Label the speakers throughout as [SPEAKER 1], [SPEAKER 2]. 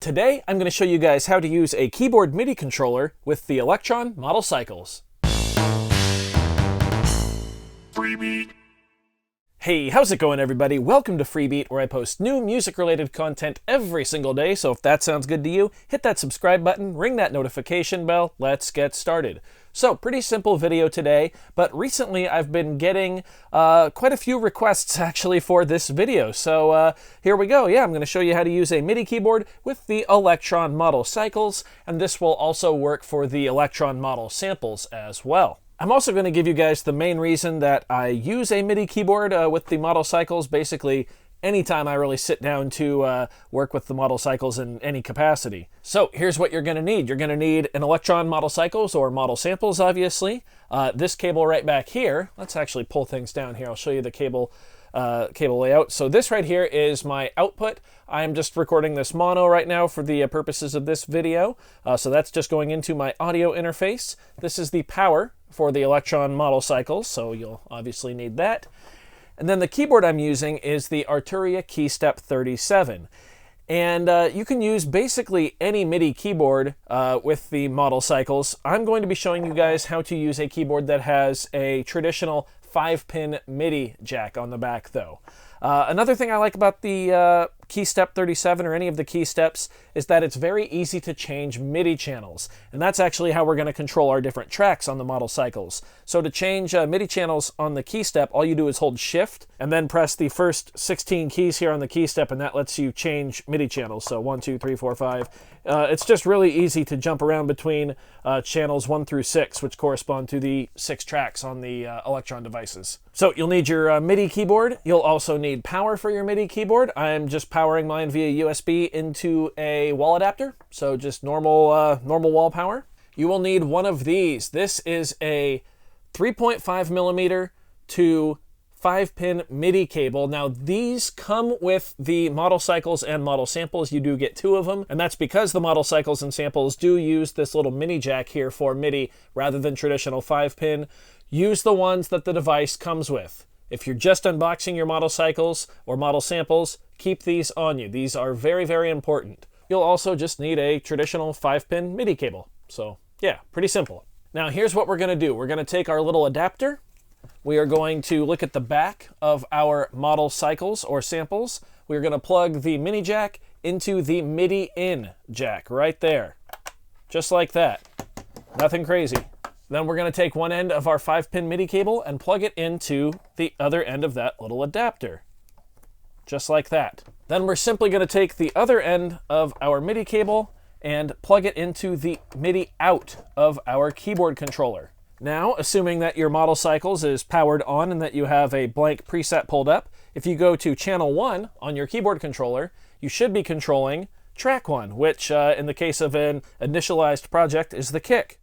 [SPEAKER 1] Today, I'm going to show you guys how to use a keyboard MIDI controller with the Elektron Model cycles. Freebeat. Hey, how's it going, everybody? Welcome to Freebeat, where I post new music-related content every single day, so if that sounds good to you, hit that subscribe button, ring that notification bell, let's get started. So, pretty simple video today, but recently I've been getting quite a few requests actually for this video. So here we go. Yeah, I'm going to show you how to use a MIDI keyboard with the Elektron Model cycles, and this will also work for the Elektron Model samples as well. I'm also going to give you guys the main reason that I use a MIDI keyboard with the model cycles. Basically, anytime I really sit down to work with the model cycles in any capacity. So here's what you're going to need. You're going to need an Elektron Model cycles or model samples, obviously. This cable right back here. Let's actually pull things down here. I'll show you the cable layout. So this right here is my output. I'm just recording this mono right now for the purposes of this video. So that's just going into my audio interface. This is the power for the Elektron Model cycles, so you'll obviously need that. And then the keyboard I'm using is the Arturia KeyStep 37. And you can use basically any MIDI keyboard with the model cycles. I'm going to be showing you guys how to use a keyboard that has a traditional 5-pin MIDI jack on the back, though. Another thing I like about the KeyStep 37 or any of the KeySteps is that it's very easy to change MIDI channels, and that's actually how we're going to control our different tracks on the model cycles. So to change MIDI channels on the KeyStep, all you do is hold Shift and then press the first 16 keys here on the KeyStep, and that lets you change MIDI channels. So 1, 2, 3, 4, 5. It's just really easy to jump around between channels 1 through 6, which correspond to the 6 tracks on the Elektron devices. So you'll need your MIDI keyboard. You'll also need power for your MIDI keyboard. I'm just powering mine via USB into a wall adapter, so just normal wall power. You will need one of these. This is a 3.5 millimeter to 5-pin MIDI cable. Now these come with the model cycles and model samples. You do get 2 of them, and that's because the model cycles and samples do use this little mini jack here for MIDI rather than traditional 5-pin. Use the ones that the device comes with. If you're just unboxing your model cycles or model samples, keep these on you. These are very, very important. You'll also just need a traditional 5-pin MIDI cable. So yeah, pretty simple. Now here's what we're going to do. We're going to take our little adapter. We are going to look at the back of our model cycles or samples. We're going to plug the mini jack into the MIDI in jack right there. Just like that. Nothing crazy. Then we're going to take one end of our 5-pin MIDI cable and plug it into the other end of that little adapter. Just like that. Then we're simply going to take the other end of our MIDI cable and plug it into the MIDI out of our keyboard controller. Now, assuming that your model cycles is powered on and that you have a blank preset pulled up, if you go to channel 1 on your keyboard controller, you should be controlling track 1, which in the case of an initialized project is the kick.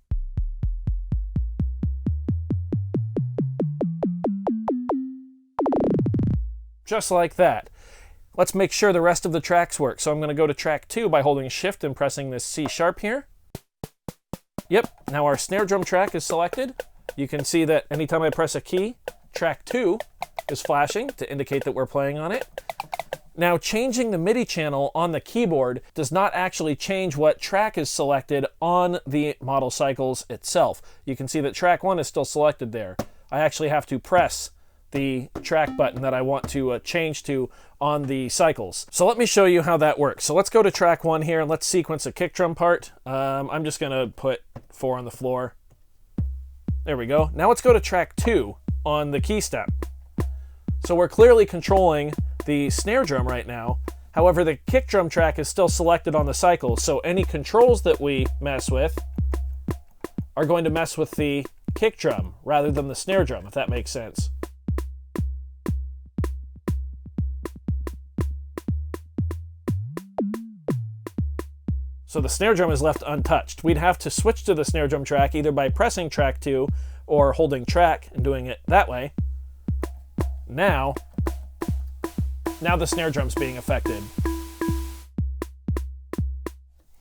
[SPEAKER 1] Just like that. Let's make sure the rest of the tracks work. So I'm going to go to track 2 by holding Shift and pressing this C sharp here. Yep, now our snare drum track is selected. You can see that anytime I press a key, track 2 is flashing to indicate that we're playing on it. Now, changing the MIDI channel on the keyboard does not actually change what track is selected on the model cycles itself. You can see that track 1 is still selected there. I actually have to press the track button that I want to change to on the cycles. So let me show you how that works. So let's go to track 1 here and let's sequence a kick drum part. I'm just going to put 4 on the floor. There we go. Now let's go to track 2 on the key step. So we're clearly controlling the snare drum right now. However, the kick drum track is still selected on the cycles, so any controls that we mess with are going to mess with the kick drum rather than the snare drum, if that makes sense. So the snare drum is left untouched. We'd have to switch to the snare drum track either by pressing track 2 or holding track and doing it that way. Now the snare drum's being affected.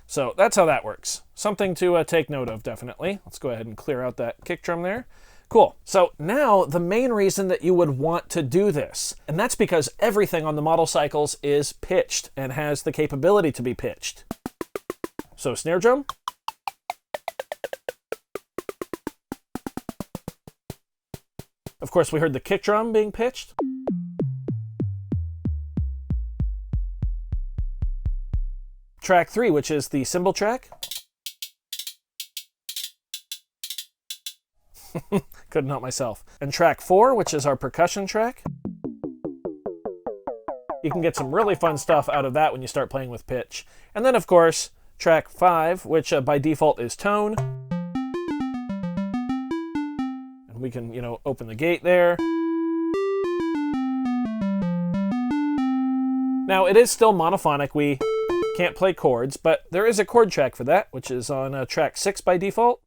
[SPEAKER 1] So that's how that works. Something to take note of, definitely. Let's go ahead and clear out that kick drum there. Cool. So now the main reason that you would want to do this, and that's because everything on the model cycles is pitched and has the capability to be pitched. So snare drum. Of course, we heard the kick drum being pitched. Track 3, which is the cymbal track. Couldn't help myself. And track 4, which is our percussion track. You can get some really fun stuff out of that when you start playing with pitch. And then, of course, track 5, which by default is tone. And we can, open the gate there. Now, it is still monophonic. We can't play chords, but there is a chord track for that, which is on track 6 by default.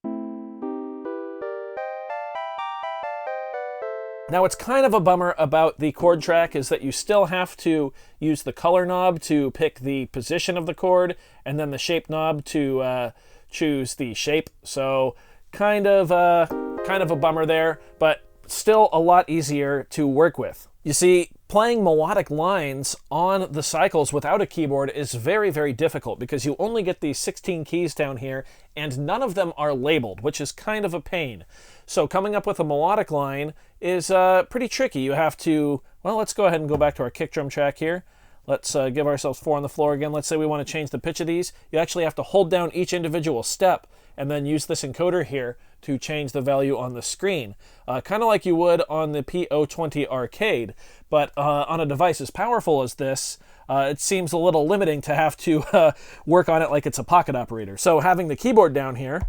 [SPEAKER 1] Now, what's kind of a bummer about the chord track is that you still have to use the color knob to pick the position of the chord, and then the shape knob to choose the shape. So kind of a bummer there, but still a lot easier to work with. You see, playing melodic lines on the cycles without a keyboard is very, very difficult because you only get these 16 keys down here and none of them are labeled, which is kind of a pain. So coming up with a melodic line is pretty tricky. You have to, well, let's go ahead and go back to our kick drum track here. Let's give ourselves 4 on the floor again. Let's say we want to change the pitch of these. You actually have to hold down each individual step and then use this encoder here to change the value on the screen. Kind of like you would on the PO20 arcade, but on a device as powerful as this, it seems a little limiting to have to work on it like it's a pocket operator. So having the keyboard down here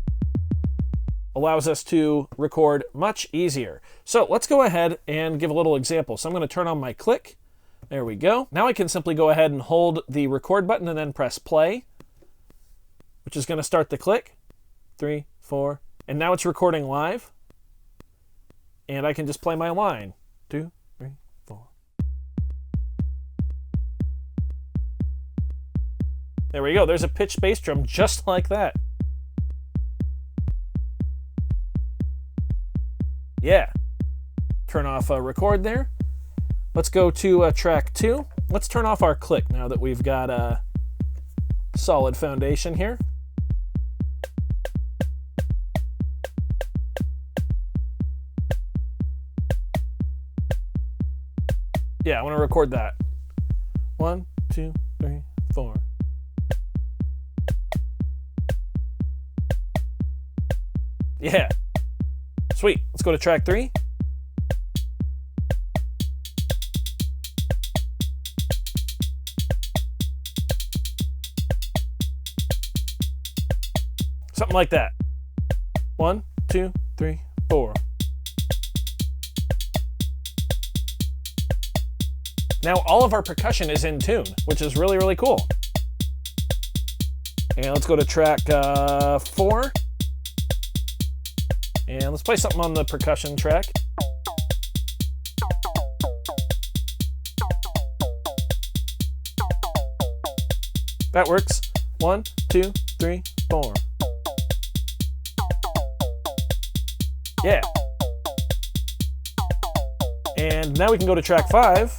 [SPEAKER 1] allows us to record much easier. So let's go ahead and give a little example. So I'm going to turn on my click. There we go. Now I can simply go ahead and hold the record button and then press play, which is going to start the click. 3, 4, and now it's recording live. And I can just play my line. 2, 3, 4. There we go. There's a pitched bass drum just like that. Yeah. Turn off record there. Let's go to track 2. Let's turn off our click now that we've got a solid foundation here. Yeah, I want to record that. 1, 2, 3, 4. Yeah. Sweet. Let's go to track 3. Something like that. 1, 2, 3, 4. Now all of our percussion is in tune, which is really, really cool. And let's go to track 4. And let's play something on the percussion track. That works. 1, 2, 3, 4. Yeah. And now we can go to track 5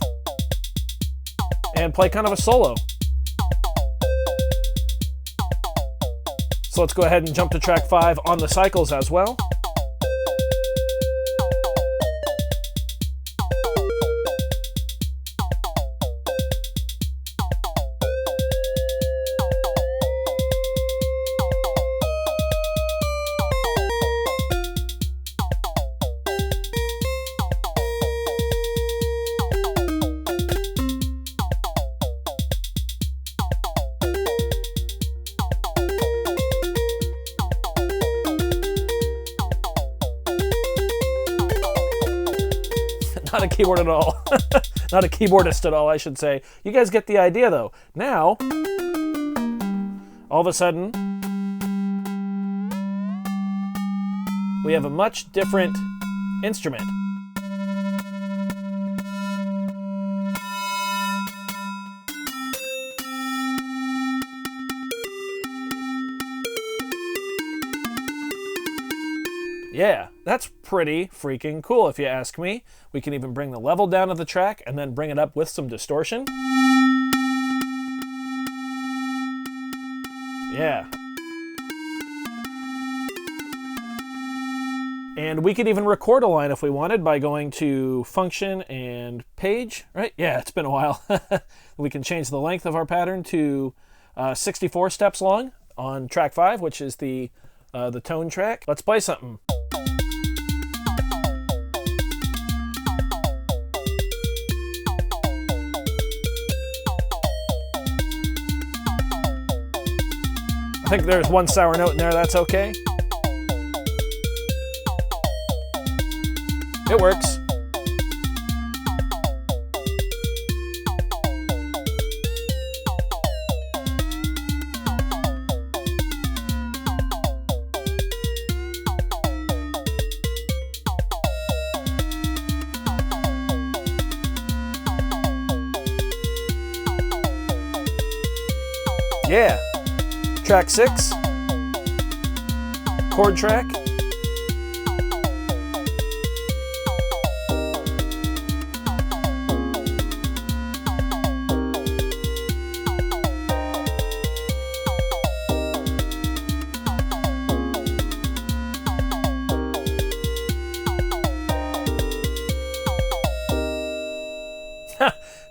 [SPEAKER 1] and play kind of a solo. So let's go ahead and jump to track 5 on the cycles as well. Not a keyboard at all. Not a keyboardist at all, I should say. You guys get the idea, though. Now, all of a sudden, we have a much different instrument. Yeah, that's pretty freaking cool if you ask me. We can even bring the level down of the track and then bring it up with some distortion. Yeah. And we could even record a line if we wanted by going to Function and Page, right? Yeah, it's been a while. We can change the length of our pattern to 64 steps long on track 5, which is the tone track. Let's play something. I think there's one sour note in there, that's okay. It works. Yeah. Track 6. Chord track.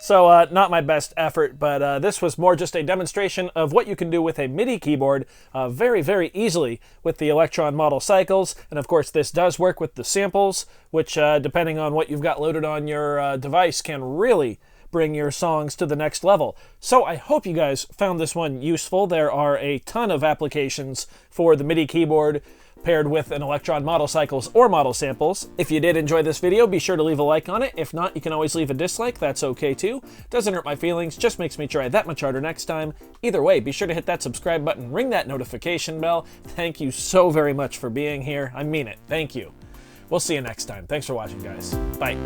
[SPEAKER 1] So not my best effort, but this was more just a demonstration of what you can do with a MIDI keyboard very, very easily with the Elektron Model cycles. And of course, this does work with the samples, which depending on what you've got loaded on your device can really bring your songs to the next level. So I hope you guys found this one useful. There are a ton of applications for the MIDI keyboard paired with an Elektron Model cycles or model samples. If you did enjoy this video, be sure to leave a like on it. If not, you can always leave a dislike. That's okay too. Doesn't hurt my feelings, just makes me try that much harder next time. Either way, be sure to hit that subscribe button, ring that notification bell. Thank you so very much for being here. I mean it. Thank you. We'll see you next time. Thanks for watching, guys. Bye.